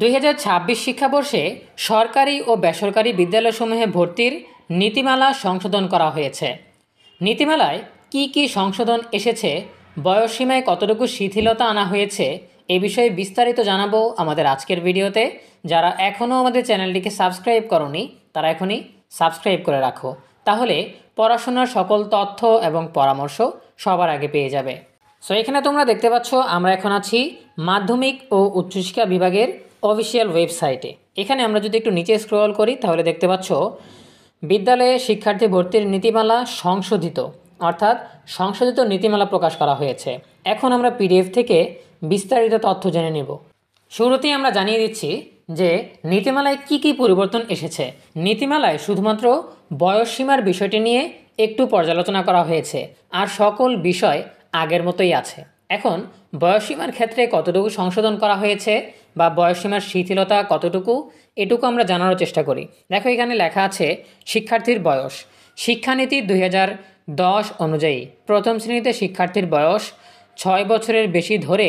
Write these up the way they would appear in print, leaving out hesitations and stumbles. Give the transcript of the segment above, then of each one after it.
2026 শিক্ষাবর্ষে সরকারি ও বেসরকারি বিদ্যালয়সমূহে ভর্তির নীতিমালা সংশোধন করা হয়েছে। নীতিমালায় কি কি সংশোধন এসেছে, বয়সসীমায় কতটুকু শিথিলতা আনা হয়েছে, এ বিষয়ে বিস্তারিত জানাবো আমাদের আজকের ভিডিওতে। যারা এখনও আমাদের চ্যানেলটিকে সাবস্ক্রাইব করনি তারা এখনই সাবস্ক্রাইব করে রাখো, তাহলে পড়াশোনার সকল তথ্য এবং পরামর্শ সবার আগে পেয়ে যাবে। সো এখানে তোমরা দেখতে পাচ্ছ আমরা এখন আছি মাধ্যমিক ও উচ্চশিক্ষা বিভাগের অফিসিয়াল ওয়েবসাইটে। এখানে আমরা যদি একটু নিচে স্ক্রল করি তাহলে দেখতে পাচ্ছ বিদ্যালয়ে শিক্ষার্থী ভর্তির নীতিমালা সংশোধিত, অর্থাৎ সংশোধিত নীতিমালা প্রকাশ করা হয়েছে। এখন আমরা পিডিএফ থেকে বিস্তারিত তথ্য জেনে নেব। শুরুতেই আমরা জানিয়ে দিচ্ছি যে নীতিমালায় কি কি পরিবর্তন এসেছে। নীতিমালায় শুধুমাত্র বয়সসীমার বিষয়টি নিয়ে একটু পর্যালোচনা করা হয়েছে, আর সকল বিষয় আগের মতোই আছে। এখন বয়সসীমার ক্ষেত্রে কতটুকু সংশোধন করা হয়েছে বা বয়সসীমার শিথিলতা কতটুকু, এটুকু আমরা জানার চেষ্টা করি। দেখো এখানে লেখা আছে শিক্ষার্থীর বয়স। শিক্ষানীতি 2010 অনুযায়ী প্রথম শ্রেণীতে শিক্ষার্থীর বয়স 6 বছরের বেশি ধরে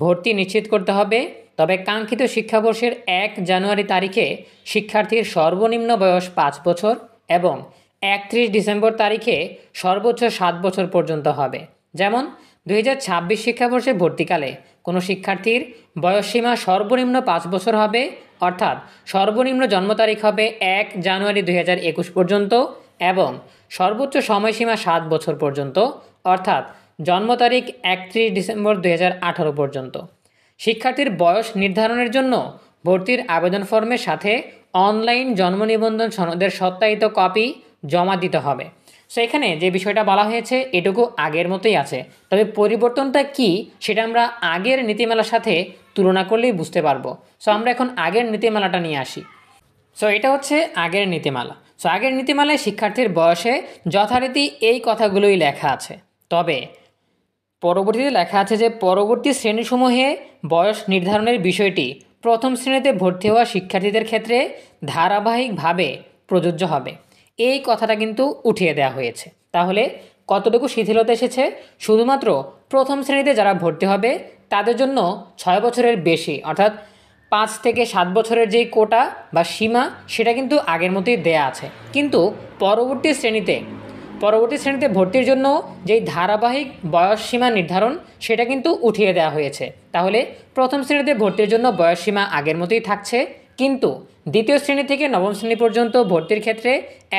ভর্তি নিশ্চিত করতে হবে। তবে কাঙ্ক্ষিত শিক্ষাবর্ষের 1 জানুয়ারি তারিখে শিক্ষার্থীর সর্বনিম্ন বয়স 5 বছর এবং 31 ডিসেম্বর তারিখে সর্বোচ্চ 7 বছর পর্যন্ত হবে। যেমন 2026 শিক্ষাবর্ষে ভর্তিকালে কোনো শিক্ষার্থীর বয়সসীমা সর্বনিম্ন 5 বছর হবে, অর্থাৎ সর্বনিম্ন জন্ম তারিখ হবে 1 জানুয়ারি 2021 পর্যন্ত এবং সর্বোচ্চ সময়সীমা 7 বছর পর্যন্ত, অর্থাৎ জন্ম তারিখ 31 ডিসেম্বর 2018 পর্যন্ত। শিক্ষার্থীর বয়স নির্ধারণের জন্য ভর্তির আবেদন ফর্মের সাথে অনলাইন জন্ম নিবন্ধন সনদের সত্যায়িত কপি জমা দিতে হবে। সো এখানে যে বিষয়টা বলা হয়েছে এটুকু আগের মতোই আছে, তবে পরিবর্তনটা কি সেটা আমরা আগের নীতিমালার সাথে তুলনা করলেই বুঝতে পারবো। সো আমরা এখন আগের নীতিমালাটা নিয়ে আসি। সো এটা হচ্ছে আগের নীতিমালা। সো আগের নীতিমালায় শিক্ষার্থীর বয়সে যথারীতি এই কথাগুলোই লেখা আছে, তবে পরবর্তীতে লেখা আছে যে পরবর্তী শ্রেণীসমূহে বয়স নির্ধারণের বিষয়টি প্রথম শ্রেণীতে ভর্তি হওয়া শিক্ষার্থীদের ক্ষেত্রে ধারাবাহিকভাবে প্রযোজ্য হবে। এই কথাটা কিন্তু উঠিয়ে দেওয়া হয়েছে। তাহলে কতটুকু শিথিলতা এসেছে? শুধুমাত্র প্রথম শ্রেণীতে যারা ভর্তি হবে তাদের জন্য 6 বছরের বেশি, অর্থাৎ 5 থেকে 7 বছরের যেই কোটা বা সীমা সেটা কিন্তু আগের মতোই দেয়া আছে, কিন্তু পরবর্তী শ্রেণীতে ভর্তির জন্য যেই ধারাবাহিক বয়সসীমা নির্ধারণ সেটা কিন্তু উঠিয়ে দেওয়া হয়েছে। তাহলে প্রথম শ্রেণীতে ভর্তির জন্য বয়সসীমা আগের মতোই থাকছে, কিন্তু দ্বিতীয় শ্রেণী থেকে নবম শ্রেণী পর্যন্ত ভর্তির ক্ষেত্রে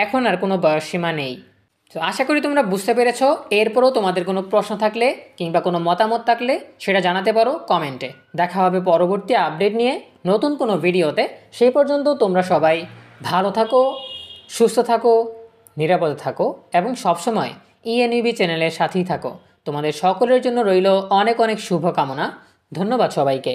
এখন আর কোনো বয়সসীমা নেই। তো আশা করি তোমরা বুঝতে পেরেছো। এরপরও তোমাদের কোনো প্রশ্ন থাকলে কিংবা কোনো মতামত থাকলে সেটা জানাতে পারো কমেন্টে। দেখা হবে পরবর্তী আপডেট নিয়ে নতুন কোনো ভিডিওতে। সেই পর্যন্ত তোমরা সবাই ভালো থাকো, সুস্থ থাকো, নিরাপদে থাকো এবং সবসময় ইএনইবি চ্যানেলের সাথেই থাকো। তোমাদের সকলের জন্য রইল অনেক অনেক শুভকামনা। ধন্যবাদ সবাইকে।